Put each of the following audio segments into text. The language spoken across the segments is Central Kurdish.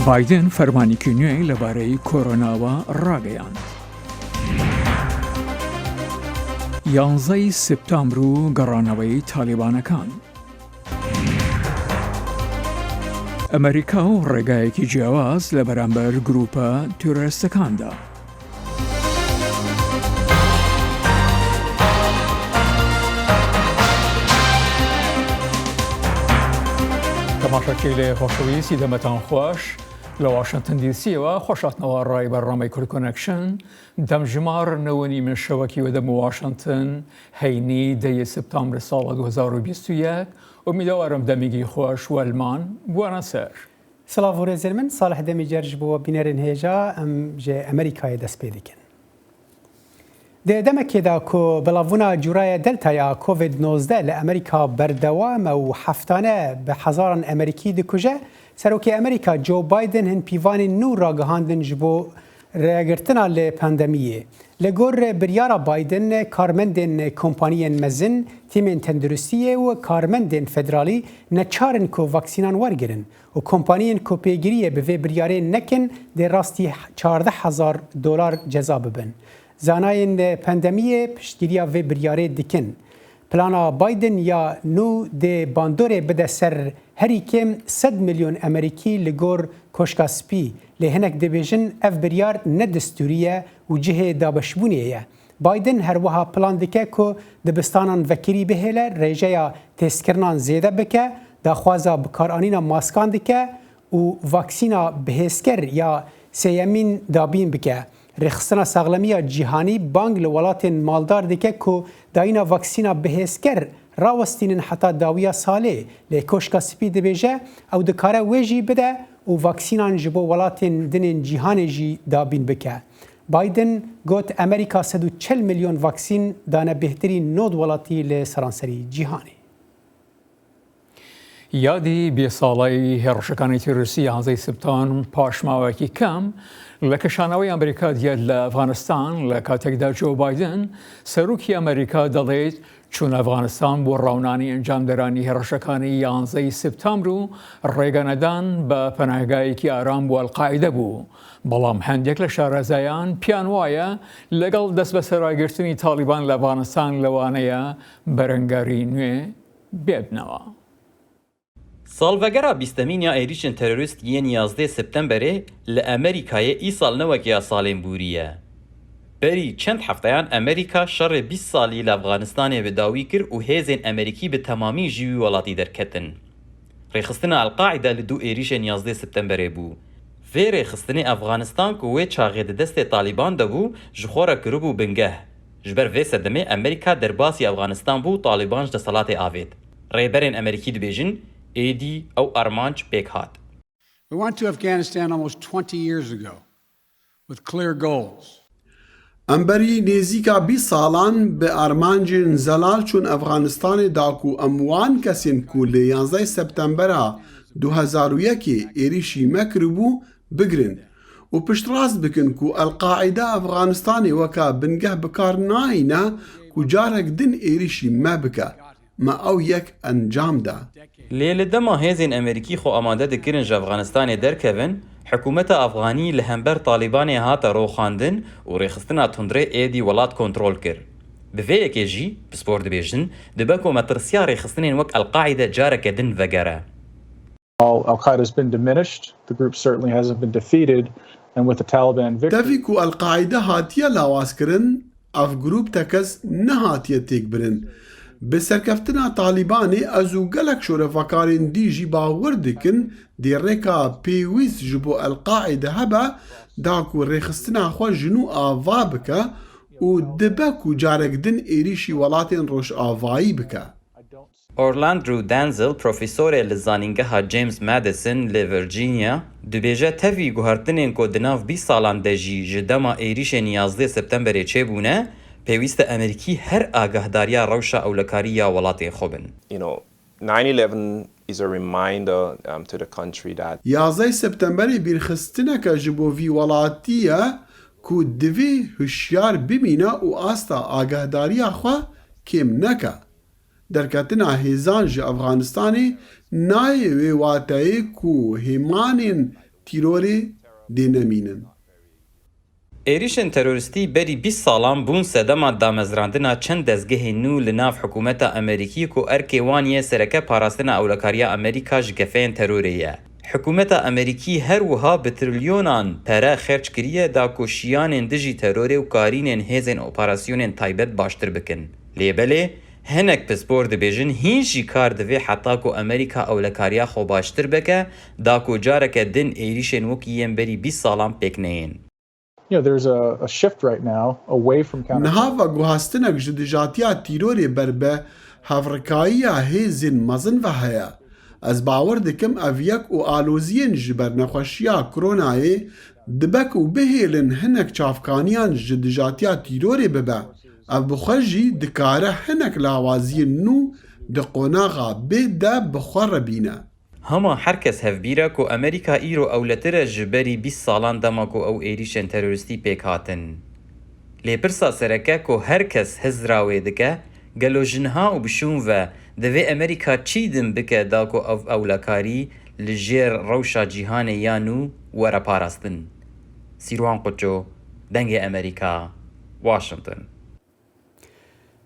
بایدن فەرمانێکی نوێی لەبارەی کۆرۆناوە ڕاگەیاند. 11 سپتامبر و گەڕانەوەی تالیبانەکان. ئەمریکا و ڕێگایەکی جیاواز لە بەرامبەر گروپە تۆرۆریستەکاندا. تەماشاچی لێ خۆشەویستی دەمەتان خۆش لە واشنگتن دیسیەوە خۆشاتنەوە ڕای بەرنامەی کورد کۆنەکشن دەمژمار نەوەنی من شەوەکی وەدەم واشنگتن هەینی 10 سپتامبر ساڵە 2021 ئومیدوارم دەمیگی خۆش وەلمان بوانە سەر. سلااو ڕێزر من ساڵح دەمی جەرج بووە بینەرن هێژا ئەم ژێ ئەمریکای دەست پێ دەکەن. دەمەکێدا کۆ بەڵاوونە جوورایە دەلتایا کۆڤید-19 لە ئەمریکا بەردەوامە و هەفتانە بە حەزاران ئەمریکی دکوژە سەرۆکی ئەمریکا جۆ بایدن هەن پیڤانی نو ڕاگەهاندن ji بۆ ڕێگرتنا لە پاندەمیە. لە گۆر بریارە بایدن کارمەندên کۆمپانیên mezin تیمên تەندروستیە و کارمەندên فدرالی نەچارن کۆ ڤاکسینان وەرگرن و کۆمپانیên کۆ پێگیریە bi vê biryarê nekin dê rastî $14,000 ceza bibin. Zanayên pandemiyê piştgiriya vê biryarê dikin. Plana Biden ya nû dê bandorê bide ser herî kêm 100 milyon Emerîkî li gor koşka spî lê hinek dibêjin ev biryar nedistûrî ye û cihê dabeşbûnê ye. Biden her wiha plan dike ku dibistanan vekirî bihêle rêjeya têskirinan zêde bike, daxwaza bikaranîna maskan dike û vaksîna bihêzker ya sêyemîn dabîn bike. Rêxistina saxlemiya cîhanî bang li welatên maldar dike ku dayîna vaksîna bihêzker rawestînin heta dawiya salê lê koşka spî dibêje ew dikare wê jî bide û vaksînan ji bo welatên dinên cîhanê jî dabîn bike. Biden got Amerîka 140 milyon vaksîn dane bêhtirîn nod welatî li seranserî cîhanê. یادی بێساڵی هێڕشەکانی تیرروسی 11 سپتامبر پاشماوەیەکی کەم لە کەشانەوەی ئەمریکا دیێت لە ئەفغانستان لە کاتێکدا جۆ بایدن سەرۆکی ئەمریکا دەڵێت چوون ئەفغانستان بۆ ڕاونانی ئەنجامدەرانی هێڕشەکانی 11 سپتامبر و ڕێگەنەدان بە پەناهگایەکی ئارام بۆ ئەلقاعیدە بوو. بەڵام هەندێک لە شارەزایان پیان وایە لەگەڵ دەست بە سەرایگرتنی تالیبان لە ئەفغانستان لەوانەیە بەرەنگاری نوێ بێبنەوە. Salvegera bîstemîniya êrişên terorîst yên 11 Septemberê li Amerîkayê îsal newekiya salên bûriye. Berî çend hefteyan Amerîka şerê 20 salî li Efganistanê bi dawî kir û hêzên Amerîkî bi temamî ji wî welatî derketin. Rêxistina Elqaîda li du êrişên 11 Septemberê bû. Vê rêxistinê Efganistan ku wê çaxê di destê Taliban de bû ji xwe re kiribû bingeh. Ji ber vê sedemê Amerîka derbasî Efganistan bû Taliban ji deselatê avêt. Rêberên Amerîkî dibêjin êdî ew armanc pêk hat. We went to Afghanistan almost 20 years ago with clear goals. ئەمبەری نێزیکا 20 ساڵان بە ئارمانجên زەلال چوون ئەفغانستانê da ku em wan kesên ku li 11 Septembera 2001 êrişî me kiribû bigirin û piştrast bikin ku Elqaîda Efganistanê weka bingeh bikar nayîne ku carek din êrişî me bike. Me ew yek encam da. Lê li dema hêzên Amerîkî xwe amade dikirin ji Efganistanê derkevin, hikûmeta Efganî li hember Talibanê hate roxandin û rêxistina tundrê êdî welat kontrol kir. Bi vê yekê jî, bi spor dibêjin, dibe ku metirsiya rêxistinên wek Elqaîde careke din vegere. Al-Qaeda has been diminished. The group certainly hasn't been defeated, and with the Taliban victory. Tevî ku Elqaîde hatiye lawazkirin, ev grûp tekez nehatiye têkbirin. Bi serkeftina Talibanê ez û gelek şorevakarên dî jî bawer dikin dê rêka pêwîst ji bo Elqaîde hebe da ku rêxistina xwe ji nû ava bike û dibe ku carek din êrişî welatên rojavayî bike. Orlando Denzel, profesorê li zanîngeha James Madison li Virginia, dibêje tevî guhertinên ku di nav 20 salan de jî ji dema êrişên 11 Septemberê çêbûne, pêwîst e Amerîkî her agahdariya rewşa ewlekarî ya welatê xwe bin. 9/11 is a reminder to the country that 11 Septemberê bîrxistineke ji bo vî welatî ye ku divê hişyar bimîne û asta agahdariya xwe kêm neke. Derketina hêzan ji Efganistanê nayê wê wateyê ku hêmanên تیرۆرێ دێنەمینن. êrişên terorîstî berî 20 salan bûn sedema damezrandina çend dezgehê nû li nav hikûmeta Amerîkî ku erkê wan ye sereke parastina ewlekariya Amerîka ji gefeyên terorê ye. Hikûmeta Amerîkî her wiha bi trilyonan pere xerç kiriye da ku şiyanên dijî terorê û karînên hêzên operasyonên taybet baştir bikin. Lêbelê hinek pispor dibêjin hîn jî kar divê heta ku Amerîka ewlekariya xwe baştir bike da ku careke din êrişên wekî yên berî 20 salan pêk neyên. There's a shift right now away from Nihava guhastinek ji dijatiya tîrorê berbe hevrikaiya hêzên mezin ve heye. Ez bawer dikim ev yek û aloziyên ji ber nexweşiya koronayê dibek û bihêlin hinek çavkaniyan ji dijatiya tîrorê bibe. Ev bi xwe jî dikare hinek lawaziyên nû di qonaxa bê de bi xwe re bîne. Hema herkes hevbîre ku Amerîka îro ewletir e ji berî 20 salan dema ku ew êrişên terorîstî pêk hatin. Lêpirsa sereke ku herkes hizra wê dike, gelo jinha û bişûn ve divê Amerîka çî din bike da ku ev ewlekarî li jêr rewşa cîhanê ya nû were parastin. Sîrwan Quço, Dengê Amerîka, Washington.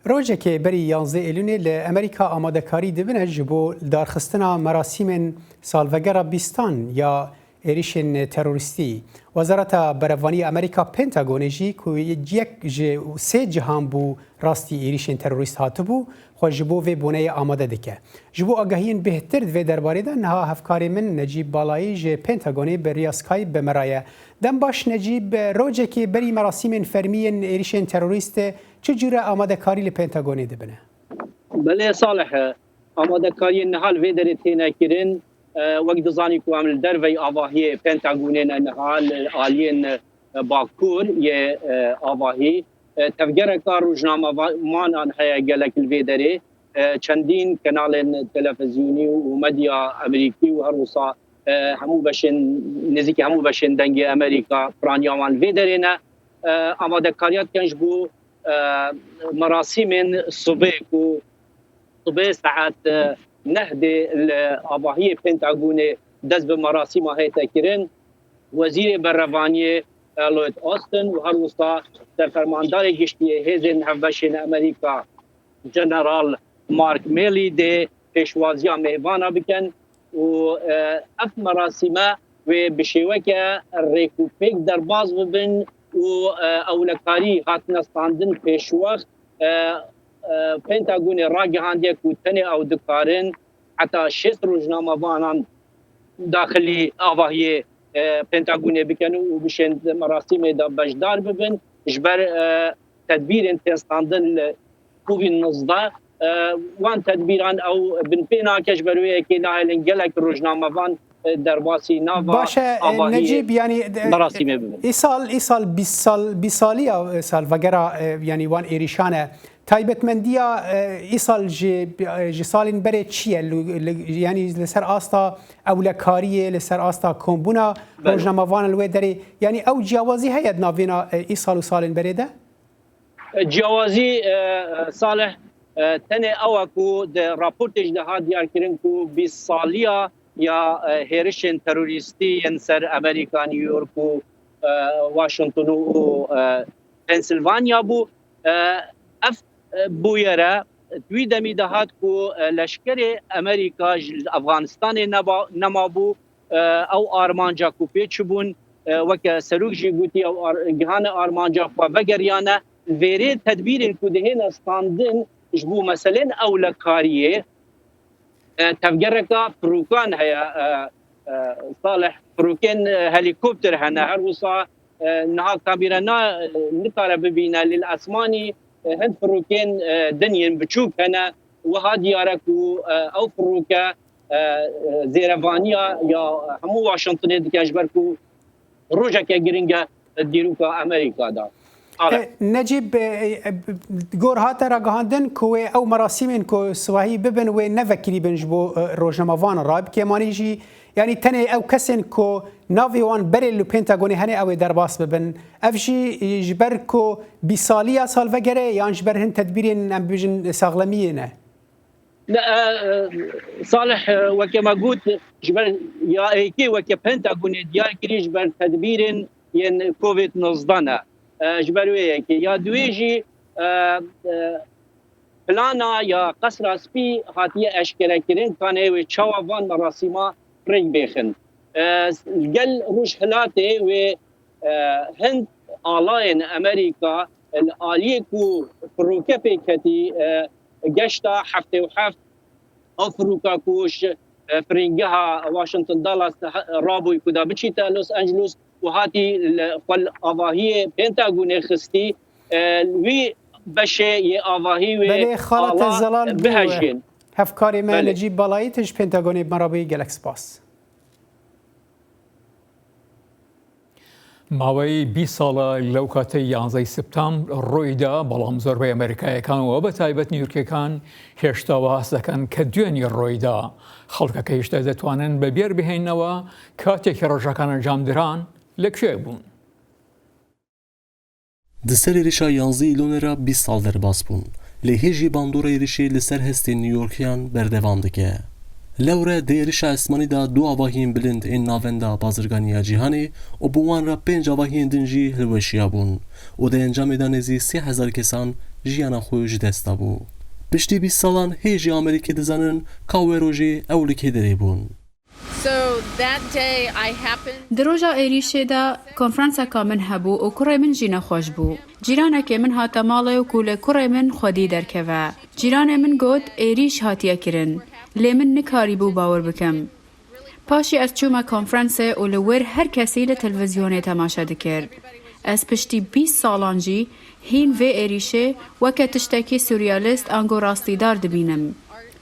Rojekê berî 11 Eylûnê li Amerîka amadekarî dibine ji bo darxistina merasîmên salvegera bîstan ya êrişên terorîstî. Wezareta Berevaniya Amerîka Pentagonê jî ku yek ji sê cihan bû rastî êrişên terorîst hatibû, xwe ji bo vê boneyê amade dike. Ji bo agahiyên bêhtir divê derbarê de niha hevkarê min Necîb Balayî ji Pentagonê bi riya Skype bimeraye. Dem baş Necîb, rojekê berî merasîmên fermiyên êrişên terorîstê çi cîre amadekarî li Pentagonê dibine? Belê Salih, amadekariyên nihal vê derê têne kirin wek dizanî ku em li derveyê avahiyê Pentagonê nihal aliyên Bakur yê avahî tevgereka rojnamemanan heye gelek li vê derê çendîn kanalên televizyonî û medya Amerîkî û her wisa hemû beşên nêzîkî hemû beşên dengê Amerîka piraniya wan vê derê ne amadekariya dikin ji bo merasîmên subê ku subê saet nehdê li avahiyê Pentagonê dest bi merasîma heye kirin. Wezîrê Berevaniye Lloyd Austin û her wisa serfermandarê giştiyê hêzên hevbeşên Amerîka General Mark Milley dê pêşwaziya mêvana bikin û ev merasîme wê bi şêweke rêkûpêk derbas bibin û ewlekarî hatine standin pêşwex Pentagonê ragihandiye ku tenê ew dikarin heta 6 rojnamevanan daxilî avahiyê Pentagonê bikin û bişên merasîmê de bejdar bibin ji ber tedbîrên têstandin li Covid-19 wan tedbîran ew bin pê nake ji ber wê yekê nahêlin gelek rojnamevan derbasî nava avahiyê Necîb yani merasîmê bibin. Îsal 20 saliya salvegera yani wan êrîşan e taybetmendiya îsal ji salên berê çi ye yani li ser asta ewlekariyê li ser asta kombûna rojnamevanan wê derê yani ew ciyawazî heye di navêna îsal û salên berê de? Ciyawazî Salih tenê ew ku di raportê jî de diyarkirin ku 20 saliya ya hêrişên terorîstî yên ser Amerîka, New York û Washington û Pennsylvania bû. Ev bûyere wî demî de hat ku leşkerê Amerîka ji Efganistanê nemabû ew armanca ku pê çibûn weke serok jî gotiye gihane armanca xwe vegeriyane vêrê tedbîrên ku dihêne standin ji bo meselên ewlekariyê tevgereka pirûkan heye Salih pirûkên helîkopter hene her wisa niha kamîra nikare bibîne lil esmanî hind pirûkên dinyên biçûk hene wiha diyare ku ew pirûke zêrevaniya ya hemû Washingtonê dike ji ber ku rojeke giring e dîroka Amerîka da. Necîb gor hate ragihandin ku wê ew merasîmên ku swahî bibin wê nevekirîbin ji bo rojnamevanan rabikêmanî jî yani tenê ew kesên ku navê wan berê li Pentagonê hene ew ê derbas bibin ev jî ji ber ku bîsaliya salvegerê yan ji ber hin tedbîrên em bibêjin saxlemiyê ne? صالح وكما قلت جبر يا ايكي وكبنتاغون ديار كريج بر تدبير ين كوفيد 19 جبر ويكي يا دويجي پلانا یا قصر سپی هاتیه اشکره کرن کانه و چاوان مراسیما فرنگ بخن گل روش هلاته و هند آلاین امریکا الآلیه کو فروکه پیکتی گشتا هفته و هفت افروکا کوش فرنگها واشنطن دالاس رابوی کدا بچیتا لوس انجلوس و هاتی فل آواهی پنتاگون خستی وی بشه یه آواهی و بله خالت الزلال بهجین هفکاری من نجیب بالایتش پنتاگونی مرابی گلکس باس ماوەی 20 ساڵە لەو کاتەی 11 سپتامبر ڕۆیدا بەڵام زۆربەی ئەمریکایەکانەوە بە تایبەت نیویۆرکیەکان هێشتا واز دەکەن کە دوێنی ڕۆیدا خەڵکەکە هێشتا دەتوانن بە بێر بهێننەوە کاتێکی ڕۆژەکان ئەنجامدران لەکوێ بوون. Di ser êrişa 11 îlonê 20 sal derbas bûn. Lê hêjî bandora êrişê li ser hestên Newyorkiyan berdevam dike. Lewre di êrişa esmanî da du avahiyên bilind ên navenda bazirganiya cîhanê û bi wan re 5 avahiyên din jî hilweşiya bûn û di encamê de nêzî 3000 kesan jiyana xwe ji dest dabû. Piştî 20 salan hêjî Amerîkê dizanin ka wê rojê ew li kê derê bûn. Di roja êrişê de konferanseka min hebû û kurê min jî nexweş bû. Cîranekê min hate malê û ku lê kurê min xwedî derkeve. Cîranê min got êrîş hatiye kirin. Lê min nikarîbû bawer bikim. Paşî ez çûme konferansê û li wêr her kesî li televizyonê temaşe dikir. Ez piştî 20 salan jî hîn vê êrişê weke tiştekî sürrealîst ango rastîdar dibînim.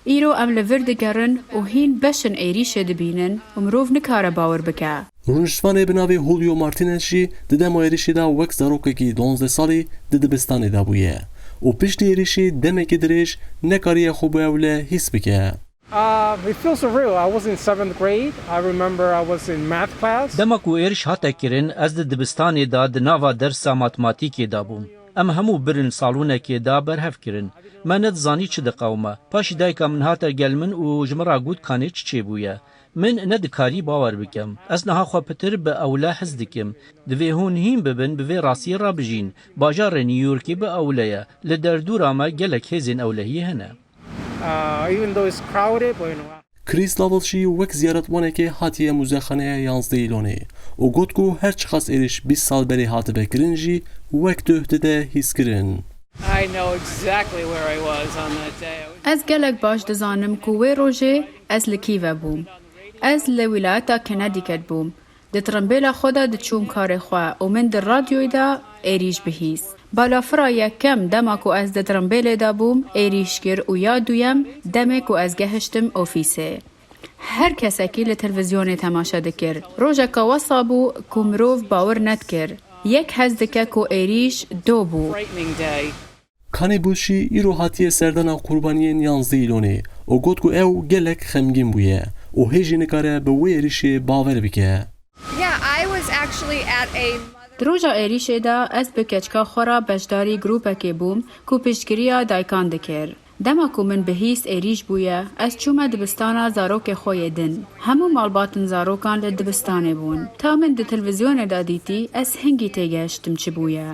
Îro em li vir digerin û hîn beşin êrişê dibînin û mirov nikare bawer bike. Rûniştvanê bi navê Julio Martinez jî di dema êrişê de wek zarokekî 12 salî di dibistanê de bûye û piştî êrişê demekî dirêj nekariye xwe bi ew le hîs bike. It feels surreal. I was in 7th grade. I remember I was in math class. Dema ku êriş hate kirin ez di dibistanê da di nava dersa matematikê da bûm. Em hemû birin salûnekê da berhev kirin. Me nedizanî çi diqewme. Paşî dayika min hate gel min û ji min ra got kanê çi çêbûye. Min nedikarî bawer bikim. Ez niha xwe pitir bi ewle hez dikim. Divê hûn hîn bibin bi vê rastiyê re bijîn. Bajarê New Yorkê bi ewle ye. Li derdûra me gelek hêzên ewlehiyê hene. Even though it's crowded, but Chris Lovell jî wek ziyaretwanekê hatiye muzexaneya 11 îlonê û got ku her çi xas êriş 20 sal berê hatibe kirin jî wek duh dide hîs kirin. I know exactly where I was on that day. Ez gelek baş dizanim ku wê rojê ez li Kîvê bûm. Ez li wilayeta Connecticut bûm. Di trembêla xwe de diçûm karê xwe û min di radyoyê de êrîş bihîst. Balafira yekem dema ku ez di trembêlê de bûm êrîş kir û ya duyem demê ku ez gehiştim ofîsê. Her kesekî li televizyonê temaşe dikir. Rojeka wesa bû ku mirov bawer nedikir. Yek hez dike ku êrîş do bû. Kanê Bushî îro hatiye serdana qurbaniyên 11 îlonê û got ku ew gelek xemgîn bûye û hêjî nikare bi wê êrişê bawer bike. Di roja êrişê de ez bi keçika xwe re beşdarî grûpekê bûm ku piştgiriya daykan dikir. Dema ku min bihîst êrîş bûye, ez çûme dibistana zarokê xwe yê din. Hemû malbatên zarokan li dibistanê bûn. Ta min di televizyonê de dîtî, ez hingî têgehiştim çi bûye.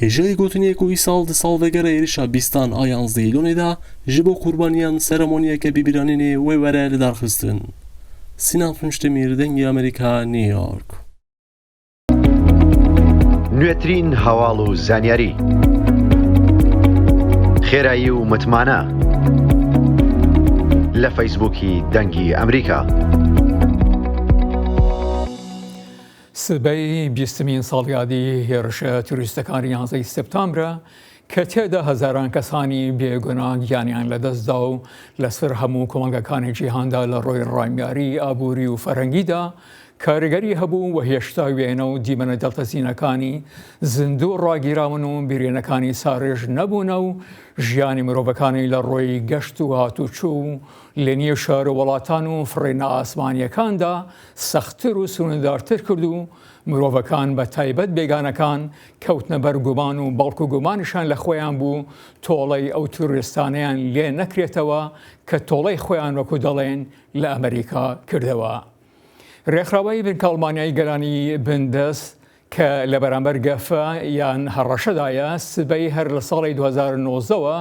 Hêjayê gotiniyê ku îsal di salvegera êrişa bîstan a 11 îlonê de ji bo qurbaniyan seremoniyeke bîbîranînê wê were li darxistin. Sinan Tunçdemir, Dengê Amerîka, New York. نوێترین هەواڵ و زانیاری خێرایی و متمانە لە فەیسبووکی دەنگی ئەمریکا. سبەی 20مین ساڵیادی هێرشە توریستەکانی 11 سپتامبرە کە تێدا هەزاران کەسانی بێگوناه گیانیان لەدەستدا و لەسەر هەموو کۆمەلگەکانی جیهاندا لە ڕۆی ڕایمیاری ئابووری و فەرەنگیدا کاریگەری هەبوو و هێشتا وێنە و دیمەنە دڵتەزینەکانی زیندوو ڕاگیراون و بیرێنەکانی ساڕێژ نەبوونە و ژیانی مرۆڤەکانی لە ڕۆی گەشت و هاتوچوو لە نیە شار و وڵاتان و فڕێنە ئاسمانیەکاندا سەختتر و سونەدارتر کرد و مرۆڤەکان بە تایبەت بێگانەکان کەوتنە بەر گومان و بەڵکو گومانشان لە خۆیان بوو تۆڵەی ئەو توریستانیان لێ نەکرێتەوە کە تۆڵەی خۆیان وەکو دەڵێن لە ئەمریکا کردەوە. ڕێکخراوەی بنکەڵمانیایی گەرانی بندەست کە لە بەرامبەر گەفە یان هەڕەشەدایە سبەی هەر لە ساڵی 2009ەوە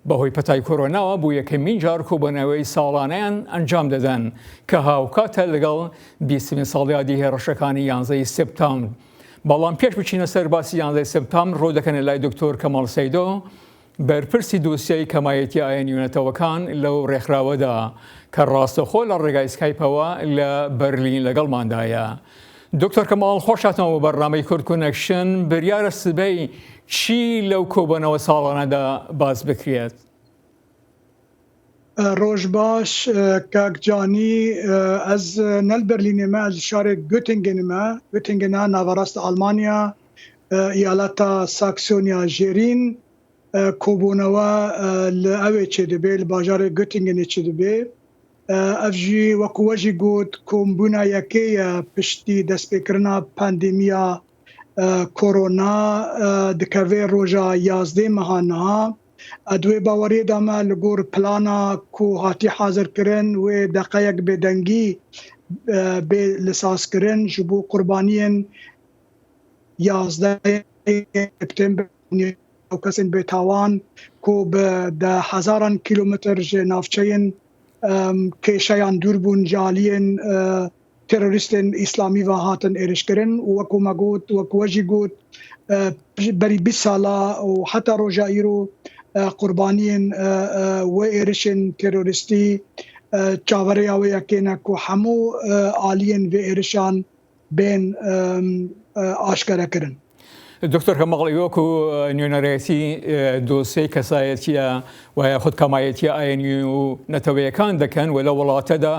بەهۆی پەتای کۆرۆناوە بوو یەکەمین جار کۆبوونەوەی ساڵانەیان ئەنجام دەدەن کە هاوکاتە لەگەڵ 20 ساڵیادی هێرشەکانی 11 سپتامبر. بەڵام پێش بچینە سەر باسی 11 سپتامبر ڕۆ دەکەنە لای دکتۆر کەماڵ سەیدۆ بەرپرسی دۆسیای کەمایەتی ئاینیونەتەوەکان لەو ڕێکخراوەدا کە ڕاستەخۆ لە ڕێگای سکایپەوە لە بەرلین لەگەڵماندایە. دکتۆر کەماڵ خۆش هاتنەوە بە بەرنامەی کورد کۆنەکشن بریارە سبەی چی لەو کۆبوونەوە ساڵانەدا باس بکرێت؟ ڕۆژ باش کاکجانی ئەز نەل بەرلینێمە ئەز شارێک گوتنگنە ناوەڕاستە ئەڵمانیا ئیالەتە ساکسۆنیا ژێرین کۆبوونەوە لە ئەوێ چێ دەبێت لە باژارێک گوتنگنێ چێ دەبێت ئەڤژی وەکووەژی گوت کۆمبوونا یەکەیە پشتی دەستپێکردنا پاندێمیا کۆرۆنا دکەوێ ڕۆژە 11 مەهانەها ئەدوێ باوەڕێدامە لە گۆر پلانا کو هاتی حازرکردن وێ دەقەیەک بێدەنگی بێ لەسازکردن ji بۆ قوربانیên 11 سپتێمبر ئەو کەسên بێتاوان کو بە دە هەزاران کیلومتر ji navçeyên کێشەیان دوور بوون جالiyên teroristên îslamî ve hatin êrişkirin û wekû me got wekû jî got berî 20 sala û heta roja îro qurbaniyên wê êrişên teroristî çavereya wê yekêne ku hemû aliyên vê êrişan bên aşkere kirin. دکتۆر کەماڵی وەکو نوێنەرەتی دۆسیەی کەسایەتیە وایە خود کەمایەتی ئاینی و نەتەوەیەکان دەکەن و لە وڵاتەدا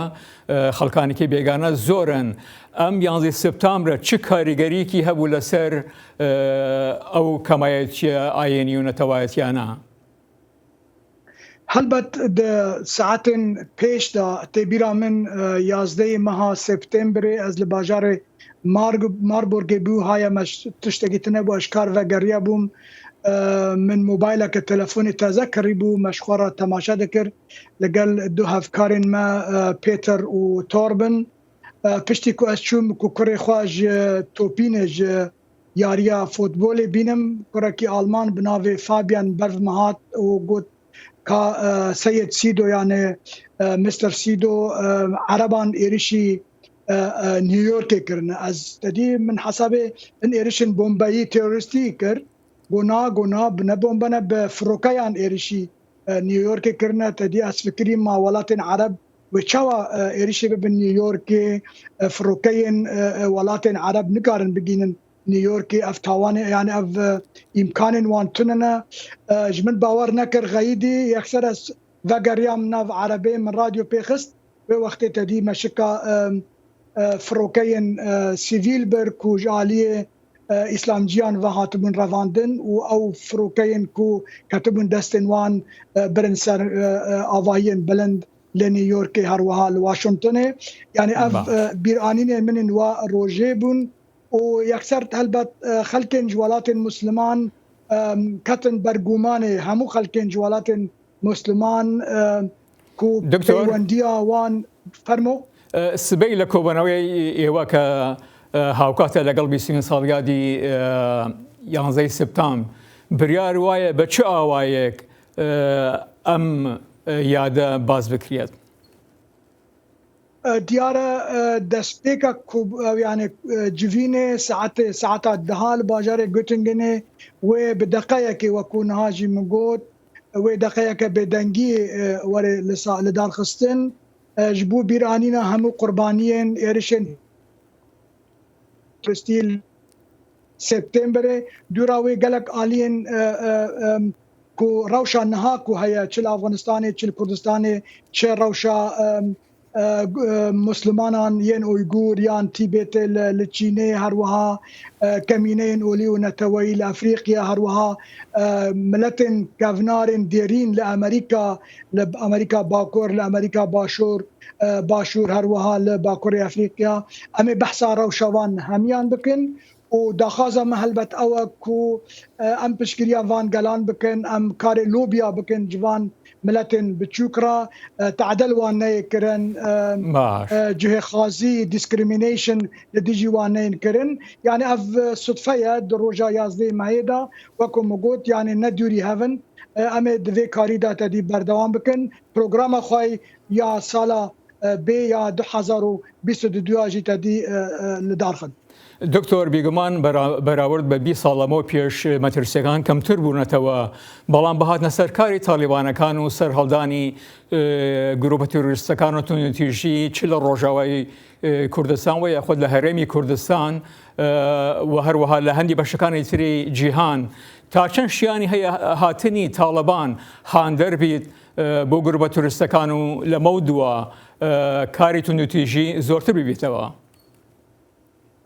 خەڵکانێکی بێگانە زۆرن. ئەم 11 سپتامبرە چ کاریگەریکی هەبوو لەسەر ئەو کەمایەتیە ئاینی و نەتەوایەتیانە؟ هەلبەت ساعتên پێشدا تێبیرا من 11 مەها سپتێمبرê ez li bajarê Marburgê bû haya me tiştekî tune bû eşkar vegeriya bûm min mobayleke telefonê teze kirî bû me ji xwe re temaşe dikir ligel du hevkarên me Pêter û Torbin piştî ku ez çûm ku kurê xwe ji topînê ji yariya futbolê bînim kurekî Alman bi navê Fabian berv me hat û got ka Seyed Sido yani Mr. Sido Ereban êrişî New Yorkê kirine ez tedî min hesabê in êrişin bombeyî teroristî kir gona ne bombene bi firokeyan êrişî New Yorkê kirine tedî ez fikirî ma welatên Ereb wê çawa êrişê bibin New Yorkê firokeyên welatên Ereb nikarin bigînin New Yorkê ev tawanê yani ev îmkanên wan tunine ji min bawer nekir xeyîdî yekser ez vegeriyam nav Erebê min radyo pêxist wê wextê tedî me şika فرۆکەیên سیڤیل bir ku ji aliyê îslamciyan ve hatibûn revandin û ew firokeyên ku ketibûn destên wan birin ser avahiyên bilind li New Yorkê herwiha li Washingtonê yani ev bîranînê min ên wa rojê bûn û yekser helbet xelkên ji welatên Müslüman ketin bergumanê hemû xelkên ji welatên Müslüman ku peywendiya wan fermo سبەی لە کۆبوونەوەی ئێوە کە هاوکاتە لەگەڵ 20 ساڵیادی 11 سپتامبر بریار وایە بە چه ئاوایەک ئەم یادە باز بکرێت؟ دیارە دەستپێکە یانێ جivînê saeta deha li bajarê Göttingenê wê bi deqeyekê wekû niha jî min got wê deqeyeke bêdengiyê were li darxistin ji bo bîranîna hemû qurbaniyên êrişên Stîl Septemberê dûra wê gelek aliyên ku rewşa niha ku heye çi li Afganistanê çi li Kurdistanê çi rewşa مسلمانان یان ئویگور یان تیبێت لە چینێ هەروەها کەمینەیەن ئۆلی و نەتەوەی لە ئەفریقیا هەروەها ملەتên گەڤنارên دێرین لە ئەمریکا باکۆر لە ئەمریکا باشوور هەروەها لە باکووری ئەفریقیا ئەمێ بەحسا ڕەوشەوان هەمیان بکن و داخوازە مە هەلبەت ئەوە کو ئەم پشتگیریان وان گەلان بکن ئەم کارێ لۆبیا بکن جوان ملەتên biçûkra تعدل wan neyêkirin cihêxwazî discrimination li dijî wan neyên kirin yani ev sudfe ye di roja yazdeyê mehê da wekû min got yani ne dûrî hevin em ê di vê karî de tedî berdewam bikin programa xwe ya sala bê ya 2022 jî tedî li darxin. دکتۆر بیگومان بەراورد بە 20 ساڵەمەوە پێش مەترسیەکان کەمتر بوونەتەوە بەڵام بەهاتنە سەرکاری تالیبانەکان و سەرهەڵدانی گروپە تێرۆریستەکان و تونتیژی چ لە ڕۆژاوای کوردستان و یاخود لە هەرێمی کوردستان و هەروەها لە هەندی بەشەکانی تری جیهان تا چەند شیانی هەیە هاتنی تاڵەبان هاندەر بیت بۆ گروپە تۆریستەکان و لەمە دووە کاری تونتیژی زۆرتر ببیتەوە.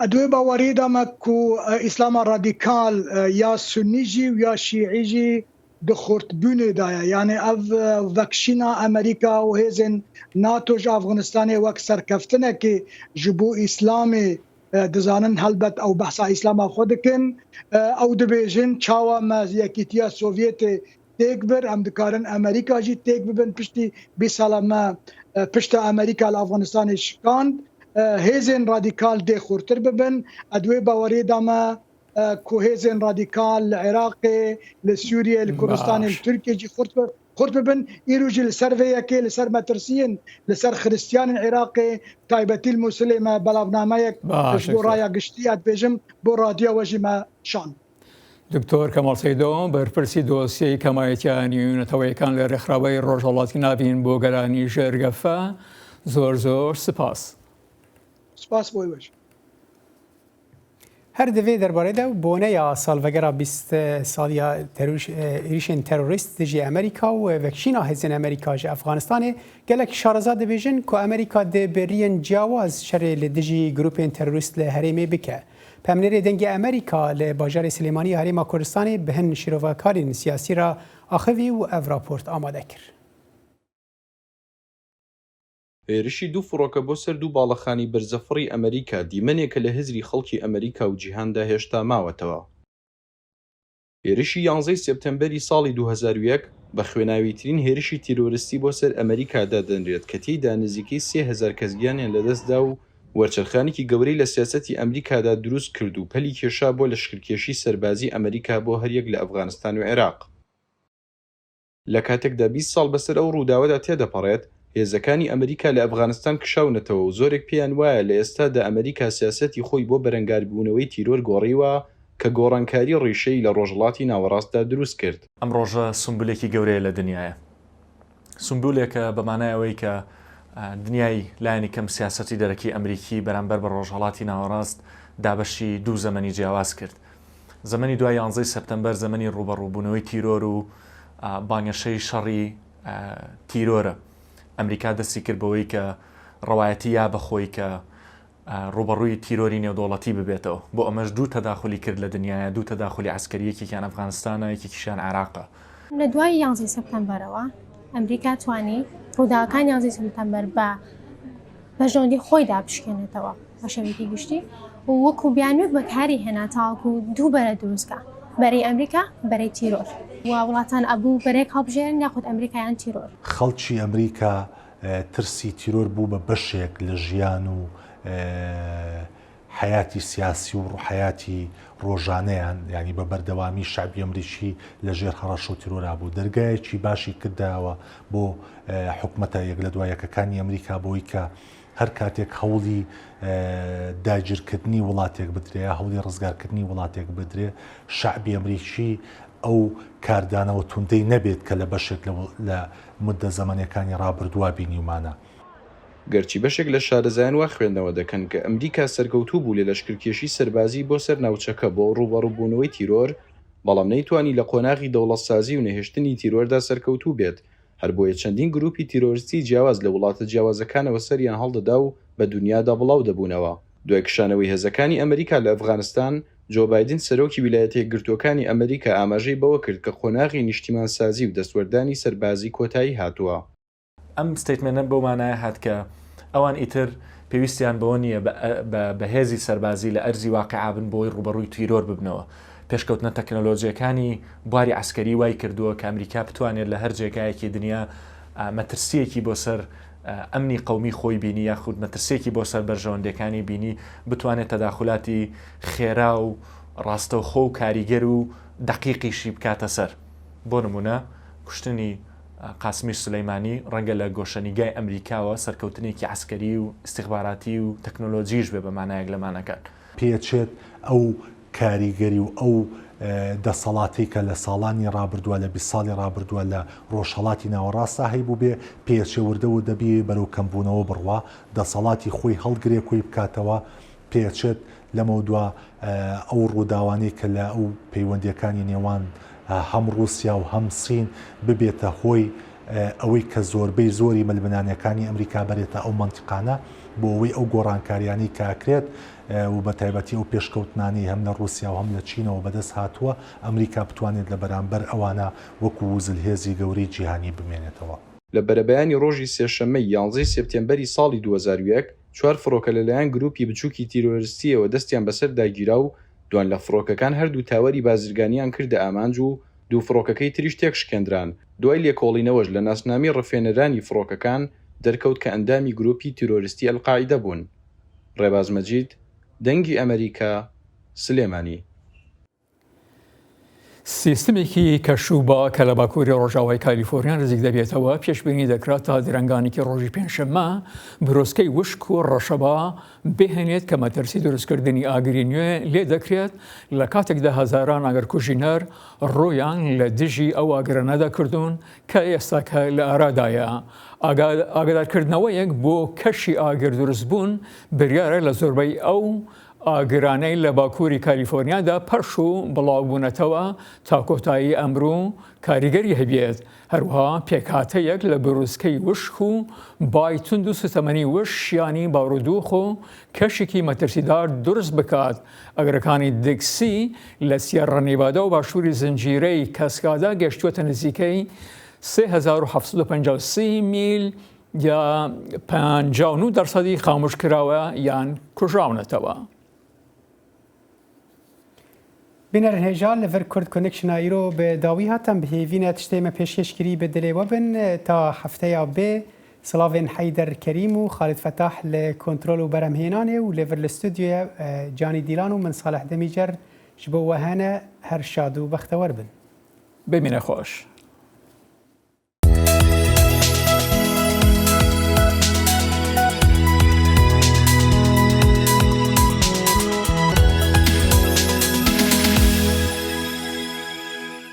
ئەدوێ باوەڕێدامە کو ئیسلاما ڕادیکال یا سنیژی و یا شیعیژی دخورتبوونێدایە یعنی ئەv vekşîna ئەمریکا و hêzên NATO ji Afganistanê wek serkeftinekê ji bo îslamê dizanin helbet ew behsa îslama xwe dikin ew dibêjin çawa me yekîtiya Sovyêtê têk bir em dikarin Amerîka jî têk bibin piştî 20 sala me pişta Amerîka li Afganistanê şikand hêzên radîkal dê xurtir bibin edwê bawerê dame ku hêzên radîkal li Iraqê li Sûriye li Kurdistanê li Tirkiye jî xurt bibin îro jî li ser vê yekê li ser metirsiyên li ser xristiyanên Iraqê taybetî li Musilê me belavnameyek bo raya giştî dibêjim bo radiya we jî me şand. دکتۆر کەماڵ سەیدۆ بەرپرسی دۆسیەی کەمایەتیانی نەتەوەیەکان لە ڕێکخراوەی ڕۆژهەڵاتی ناوین بۆ گەرانی ژێرگەفە زۆر سپاس. سپاس بۆی بەش. هەر divê derbarê de boneya salvegera 20 saliya êrişên terorîst dijî Amerîka û vekşîna hêzên Amerîka ji Efganistanê gelek şareza dibêjin ku Amerîka dê beriyên ciyawaz şerê li dijî grupên terorîst li herêmê bike. Pemnêrê dengê Amerîka li bajarê Silêmanî Herêma Kurdistanê bi hin şîrovekarên siyasî ra axivî û ev raport amade kir. هێرشی دوو فڕۆکە بۆ سەر دوو باڵەخانی بەرزەفڕی ئەمریکا دیمەنێکە لە هزری خەڵکی ئەمریکا و جیهاندا هێشتا ماوەتەوە. هێرشی 11 سپتەمبەری ساڵی 2001 بە خوێناویترین هێرشی تیرۆریستی بۆ سەر ئەمریکادا دەنرێت کە تێیدا نزیکەی 3000 کەس گیانیان لەدەستدا و وەرچەرخانێکی گەورەی لە سیاسەتی ئەمریکادا دروست کرد و پەلی کێشا بۆ لەشکرکێشی سەربازی ئەمریکا بۆ هەریەک لە ئەفغانستان و عێراق. لە کاتێکدا 20 ساڵ بەسەر ئەو ڕووداوەدا تێدەپەڕێت هێزەکانی ئەمریکا لە ئەفغانستان کشاونەتەوە و زۆرێک پێیان وایە لە ئێستادا ئەمریکا سیاسەتی خۆی بۆ بەرەنگاربوونەوەی تیرۆر گۆڕیوە کە گۆڕانکاری ڕیشەی لە ڕۆژهەڵاتی ناوەڕاستدا دروست کرد. ئەم ڕۆژە سمبولێکی گەورەیە لە دنیاە. سمبولێکە بەمانایەوەی کە دنیای لایەنی کەم سیاسەتی دەرەکی ئەمریکی بەرامبەر بە ڕۆژهەڵاتی ناوەڕاست دابەشی دوو زەمەنی جیاواز کرد. زەمەنی دوای 11 سپتەمبەر زەمەنی ڕوبەڕووبوونەوەی تیرۆر و بانگەشەی شەڕی تیرۆرە. ئەمریکا دەستی کرد بەوەی کە ڕەوایەتی یا بەخۆی کە ڕوبەڕووی تیرۆری نێودوڵەتی ببێتەوە بۆ ئەمەش دوو تەداخلی کرد لە دنیاە دوو تەداخلی عسکەریەکێکیان ئەفغانستانە یەکێکیشیان عێراقە. لە دوای 11 سپتەمبەرەوە ئەمریکا توانی ڕووداوەکانی 11 سپتەمبەر بە بەژۆندی خۆیدا بشکێنێتەوە بە شێوەیەکی گشتی و وەکو بیانوێک بەکاری هێنا تاوەکو دوو بەرە دروستکە بەرەی ئەمریکا بەرەی تیرۆر و وڵاتان ئەبوو بەرێک هەڵبژێرن یاخود ئەمریکایان تیرۆر. خەڵکی ئەمریکا ترسی تیرۆر بوو بە بەشێک لە ژیان و حیاتی سیاسی و حیاتی ڕۆژانەیان ینی بە بەردەوامی شعبی ئەمریکی لە ژێر هەڕەش و تیرۆرا بوو. دەرگایەکی باشی کرداوە بۆ حکومەتە یەک لە دوایەکەکانی ئەمریکا بۆی کە هەر کاتێک هەوڵی داگیرکردنی وڵاتێک بدرێ هەوڵی ڕزگارکردنی وڵاتێک بدرێ شعبی ئەمریکی ئەو کاردانەوە توندەی نەبێت کە لە بەشێک لە مدە زەمانەکانی ڕابردووا بینیمانە. گەرچی بەشێک لە شارەزایان وا خوێندنەوە دەکەن کە ئەمریکا سەرکەوتوو بوو لە لەشکرکێشی سەربازی بۆ سەر ناوچەکە بۆ ڕوبەڕووبوونەوەی تیرۆر بەڵام نەیتوانی لە قۆناغی دەوڵەتسازی و نەهێشتنی تیرۆردا سەرکەوتوو بێت هەر بۆیە چەندین گروپی تیرۆریستی جیاواز لە وڵاتە جیاوازەکانەوە سەریان هەڵدەدا و بە دنیادا بڵاو دەبوونەوە. دوای کشانەوەی هێزەکانی ئەمریکا لە ئەفغانستان، جۆ بایدن سەرۆکی ویلایەتە یەکگرتووەکانی ئەمریکا ئاماژەی بەوە کرد کە قۆناغی نیشتیمانسازی و دەستوەردانی سەربازی کۆتایی هاتووە. ئەم ستیتمنتە بۆمانایە هات کە ئەوان ئیتر پێویستیان بەوە نییە بەهێزی سەربازی لە ئەرزی واقعا بن بۆی ڕوبەڕووی تیرۆر ببنەوە. پێشکەوتنە تەکنۆلۆژیەکانی بواری عسکەری وای کردووە کە ئەمریکا بتوانێت لە هەر جێگایەکی دنیا مەترسیەکی بۆ سەر ئەمنی قەومی خۆی بینی یاخود مەترسێکی بۆ سەر بەرژەوەندەکانی بینی بتوانێت تەداخلاتی خێرا و ڕاستەوخۆ و کاریگەر و دقیقیشی بکاتە سەر. بۆ نمونە کوشتنی قاسمی سلەیمانی ڕەنگە لە گۆشەنیگای ئەمریکاوە سەرکەوتنێکی عسکەری و استیخباراتی و تەکنۆلۆژیش بێ بەمانایەک لەمانەکان. پێچێت ئەو کاریگەری و ئەو دەسەڵاتی کە لە ساڵانی ڕابردووە لە 20 ساڵی ڕابردووە لە ڕۆژهەڵاتی ناوەڕاستە هەیبوو بێ پێچێوردە و دەبی بەرەو کەمبوونەوە بڕوا دەسەڵاتی خۆی هەڵگرێ کۆی بکاتەوە پێچێت لەمە دووە ئەو ڕووداوانەی کە لە ئەو پەیوەندیەکانی نێوان هەم رووسیا و هەم سین ببێتە هۆی ئەوەی کە زۆربەی زۆری مەلبنانەکانی ئەمریکا بەرێتە ئەو منتیقانە بۆ ئەوەی ئەو گۆڕانکاریانی کاکرێت و بە تایبەتی ئەو پێشکەوتنانی هەم لە رووسیا و هەم لە چینەوە بەدەست هاتووە ئەمریکا بتوانێت لە بەرامبەر ئەوانە وەکو وزلهێزی گەورەی جیهانی بمێنێتەوە. لە بەرەبەیانی ڕۆژی سێشەممەی 11 سپتێمبەری ساڵی 2001 چوار فڕۆکە لەلایەن گروپی بچووکی تیرۆریستیەوە دەستیان بەسەر داگیرا و دوان لە فڕۆکەکان هەردوو تاوەری بازرگانیان کردە ئامانج و دوو فڕۆکەکەی تریش تێک شکێنران. دوای لێکۆڵینەوەش لە ناسنامی ڕفێنەرانی فڕۆکەکان دەرکەوت کە ئەندامی گروپی تیرۆریستی ئەلقاعیدە بوون. ڕێباز مەجید، دەنگی ئەمریکا، سلێمانی. سیستمێکی کەشوبا کە لە باکووری ڕۆژاوای کالیفۆرنیا نزیک دەبێتەوە پێشبینی دەکرات تا درەنگانێکی ڕۆژی پێنجشەممە بروسکەی وشک و ڕەشەبا بهێنێت کە مەترسی دروستکردنی ئاگری نوێ لێ دەکرێت لە کاتێکدا هەزاران ئاگرکوژینەر ڕۆیان لە دژی ئەو ئاگرانەدا کردوون کە ئێستاکە لە ئارادایە. ئاگادارکردنەوەیەک بۆ کەشی ئاگر دروست بوون بریارە لە زۆربەی ئەو ئاگرانەی لە باکووری کالیفۆرنیادا پەرش و بڵاوبوونەتەوە تا کۆتایی ئەمڕۆ کاریگەری هەبێت. هەروەها پێکهاتەیەک لە بروسکەی وشک و بای تند و سوتەمەنی وشیانی باڕودوخ و کەشێکی مەترسیدار دروست بکات. ئەگرەکانی دکسی لە سیێرە نیڤادا و باشووری زنجیرەی کەسکادا گەشتووەتە نزیکەی 3753 میل یا 59% خاموشکراوە یان کوژراونەتەوە. بینەر هێژال لەڤەر کورد کۆنێکشنە ئیرۆ بە داوی هاتم بهێڤینە تشتێمە پێشکەشکری بە دلێوە بن تا هەفتەیە بێ سلاڤێن حەیدەر کەریم و خالد فەتاح لە کۆنترۆل و بەرەمهێنانێ و لەڤەر لە ستودیۆ جانی دیلان و من ساڵح دەمیجەر ji bo we hene her şad û bextewar bin. ببینە خۆش.